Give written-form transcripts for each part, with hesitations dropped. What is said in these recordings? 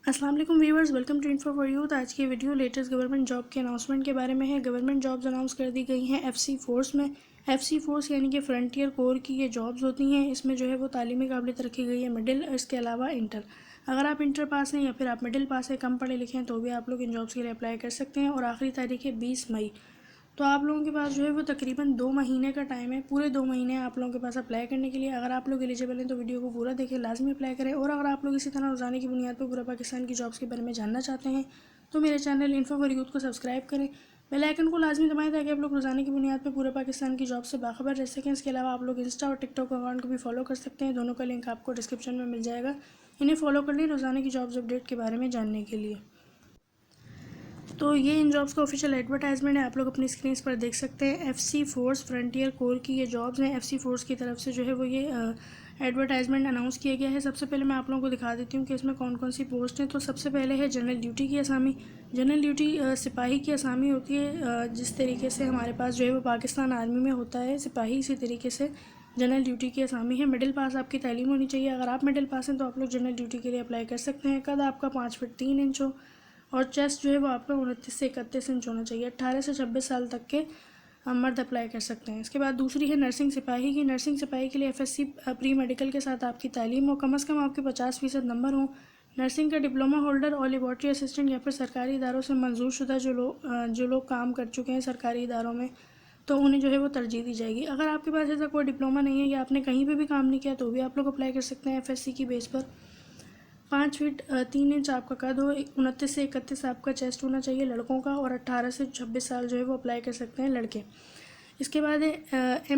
अस्सलाम वालेकुम viewers, welcome to info for youth. आज की वीडियो लेटेस्ट गवर्नमेंट जॉब के अनाउंसमेंट के बारे में है। गवर्नमेंट जॉब्स अनाउंस कर दी गई हैं एफसी फोर्स में। एफसी फोर्स यानी कि फ्रंटियर कोर की ये जॉब्स होती हैं। इसमें जो है वो तालीमी काबिलियत रखी गई है मिडिल, इसके अलावा इंटर। अगर आप इंटर पास हैं या फिर आप मिडिल पास हैं, कम पढ़े लिखे हैं, तो भी आप लोग इन जॉब्स के लिए अप्लाई कर सकते हैं। और आखिरी तारीख है 20 मई। तो आप लोगों के पास जो है वो तकरीबन 2 महीने का टाइम है। पूरे 2 महीने आप लोगों के पास अप्लाई करने के लिए। अगर आप लोग एलिजिबल हैं तो वीडियो को पूरा देखें, लाजमी अप्लाई करें। और अगर आप लोग इसी तरह रोज़ाना की बुनियाद पर पूरा पाकिस्तान की जॉब्स के बारे में जानना चाहते हैं तो मेरे चैनल इन्फो फॉर यूथ को सब्सक्राइब करें, बेल आइकन को लाजमी दबाएं ताकि आप लोग रोज़ाना की बुनियाद पर पूरे पाकिस्तान की जॉब से बाखबर रह सकें। इसके अलावा आप लोग इंस्टा और टिकटॉक अकाउंट को भी फॉलो कर सकते हैं। दोनों का लिंक आपको डिस्क्रिप्शन में मिल जाएगा। इन्हें फॉलो कर लें रोज़ाना की जॉब्स अपडेट के बारे में जानने के लिए। तो ये इन जॉब्स का ऑफिशियल एडवर्टाइजमेंट है, आप लोग अपनी स्क्रीन पर देख सकते हैं। एफसी फोर्स फ्रंटियर कोर की ये जॉब्स हैं। एफसी फोर्स की तरफ से जो है वो ये एडवर्टाइजमेंट अनाउंस किया गया है। सबसे पहले मैं आप लोगों को दिखा देती हूँ कि इसमें कौन कौन सी पोस्ट हैं। तो सबसे पहले है जनरल ड्यूटी की असामी। जनरल ड्यूटी सिपाही की असामी होती है। जिस तरीके से हमारे पास जो है वो पाकिस्तान आर्मी में होता है सिपाही, इसी तरीके से जनरल ड्यूटी की असामी है। मिडिल पास आपकी तालीम होनी चाहिए। अगर आप मिडिल पास हैं तो आप लोग जनरल ड्यूटी के लिए अप्लाई कर सकते हैं। कद आपका 5 फीट 3 इंच हो और चेस्ट जो है वो आपका 29 से 31 इंच होना चाहिए। 18 से 26 साल तक के मर्द अप्लाई कर सकते हैं। इसके बाद दूसरी है नर्सिंग सिपाही की। नर्सिंग सिपाही के लिए एफएससी प्री मेडिकल के साथ आपकी तालीम हो, कम से कम आपके 50% नंबर हो। नर्सिंग का डिप्लोमा होल्डर और लेबॉर्ट्री असिस्टेंट या फिर सरकारी इदारों से मंजूर शुदा जो लोग काम कर चुके हैं सरकारी इदारों में, तो उन्हें जो है वो तरजीह दी जाएगी। अगर आपके पास ऐसा कोई डिप्लोमा नहीं है या आपने कहीं पर भी काम नहीं किया तो भी आप लोग अप्लाई कर सकते हैं एफएससी की बेस पर। 5 फीट 3 इंच आपका कद हो, 29 से 31 आपका चेस्ट होना चाहिए लड़कों का, और 18 से 26 साल जो है वो अप्लाई कर सकते हैं लड़के। इसके बाद है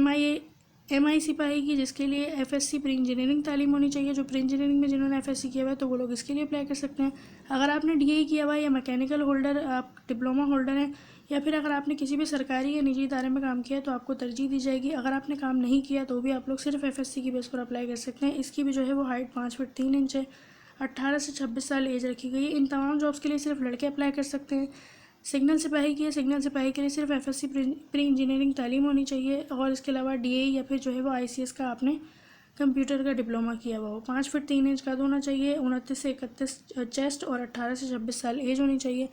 एमआई सिपाही की, जिसके लिए एफएससी प्री इंजीनियरिंग तालीम होनी चाहिए। जो प्री इंजीनियरिंग में जिन्होंने एफएससी किया हुआ है तो वो लोग इसके लिए अप्लाई कर सकते हैं। अगर आपने डीआई किया हुआ है या मैकेनिकल होल्डर, आप डिप्लोमा होल्डर हैं, या फिर अगर आपने किसी भी सरकारी या निजी इदारे में काम किया है तो आपको तरजीह दी जाएगी। अगर आपने काम नहीं किया तो भी आप लोग सिर्फ एफएससी की बेस पर अप्लाई कर सकते हैं। इसकी भी जो है वो हाइट 5 फीट 3 इंच है। 18 से 26 साल एज रखी गई है। इन तमाम जॉब्स के लिए सिर्फ लड़के अप्लाई कर सकते हैं। सिग्नल सिपाही की है। सिग्नल सिपाही के लिए सिर्फ एफएससी प्री इंजीनियरिंग तालीम होनी चाहिए और इसके अलावा डीएई या फिर जो है वो आईसीएस का आपने कंप्यूटर का डिप्लोमा किया हुआ हो। 5 फीट 3 इंच कद होना चाहिए, 29 से 31 चेस्ट और 18 से 26 साल एज होनी चाहिए।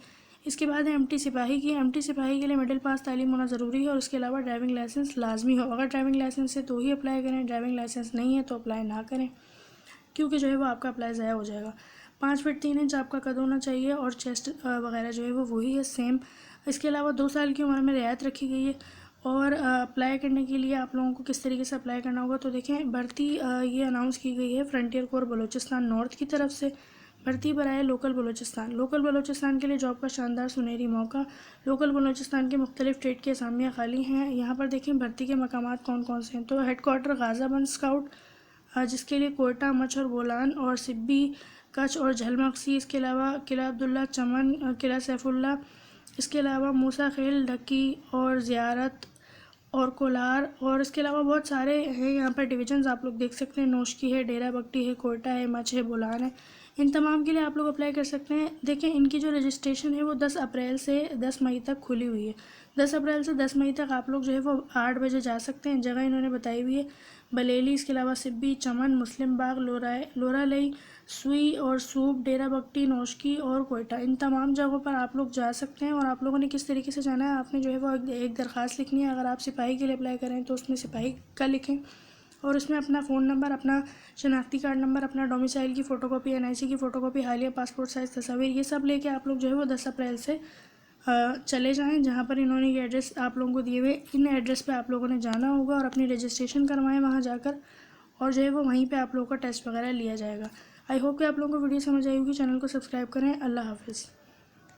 इसके बाद है एमटी सिपाही की। एमटी सिपाही के लिए मिडिल पास तालीम होना ज़रूरी है और उसके अलावा ड्राइविंग लाइसेंस लाजमी हो। अगर ड्राइविंग लाइसेंस है तो ही अप्लाई करें, ड्राइविंग लाइसेंस नहीं है तो अप्लाई ना करें, क्योंकि जो है वो आपका अप्लाई ज़ाया हो जाएगा। 5 फीट 3 इंच आपका कद होना चाहिए और चेस्ट वगैरह जो है वो वही है, सेम। इसके अलावा 2 साल की उम्र में रियायत रखी गई है। और अप्लाई करने के लिए आप लोगों को किस तरीके से अप्लाई करना होगा, तो देखें भर्ती ये अनाउंस की गई है फ्रंटियर कोर बलूचिस्तान नॉर्थ की तरफ से। भर्ती बराए लोकल बलूचिस्तान। लोकल बलूचिस्तान के लिए जॉब का शानदार सुनहरी मौका। लोकल बलूचिस्तान के मुख्तलिफ ट्रेड की असामियाँ खाली हैं। यहाँ पर देखें भर्ती के मकामात कौन कौन से हैं। तो हेडक्वार्टर गाज़ाबंद स्काउट, जिसके लिए कोयटा, मछ और बोलान और सिब्बी, कच्छ और झलमक्सी। इसके अलावा किला अब्दुल्ला, चमन, किला सैफुल्ला, इसके अलावा मूसा खेल, ढक्की और ज़ियारत और कोलार, और इसके अलावा बहुत सारे हैं यहाँ पर डिवीजन्स आप लोग देख सकते हैं। नौशकी है, डेरा बगटी है, कोयटा है, मछ है, बोलान है। इन तमाम के लिए आप लोग अप्लाई कर सकते हैं। देखें इनकी जो रजिस्ट्रेशन है वो 10 अप्रैल से 10 मई तक खुली हुई है। 10 अप्रैल से 10 मई तक आप लोग जो है वो 8 बजे जा सकते हैं। जगह इन्होंने बताई हुई है बलेली, इसके अलावा सिब्बी, चमन, मुस्लिम बाग, लोरालई, सुई और सूब, डेरा बगटी, नौशकी और कोयटा। इन तमाम जगहों पर आप लोग जा सकते हैं। और आप लोगों ने किस तरीके से जाना है, आपने जो है वो एक दरख्वास्त लिखनी है। अगर आप सिपाही के लिए अप्लाई करें तो उसमें सिपाही का लिखें और उसमें अपना फ़ोन नंबर, अपना शनाख्ती कार्ड नंबर, अपना डोमिसाइल की फ़ोटोकॉपी, एनआईसी की फ़ोटोकॉपी, हालिया पासपोर्ट साइज़ तस्वीर, ये सब लेके आप लोग जो है वो 10 अप्रैल से चले जाएं जहाँ पर इन्होंने ये एड्रेस आप लोगों को दिए हुए। इन एड्रेस पे आप लोगों ने जाना होगा और अपनी रजिस्ट्रेशन करवाएं वहाँ जाकर, और जो है वो वहीं पे आप लोगों का टेस्ट वगैरह लिया जाएगा। आई होप कि आप लोगों को वीडियो समझ आई होगी। चैनल को सब्सक्राइब करें। अल्लाह हाफिज़।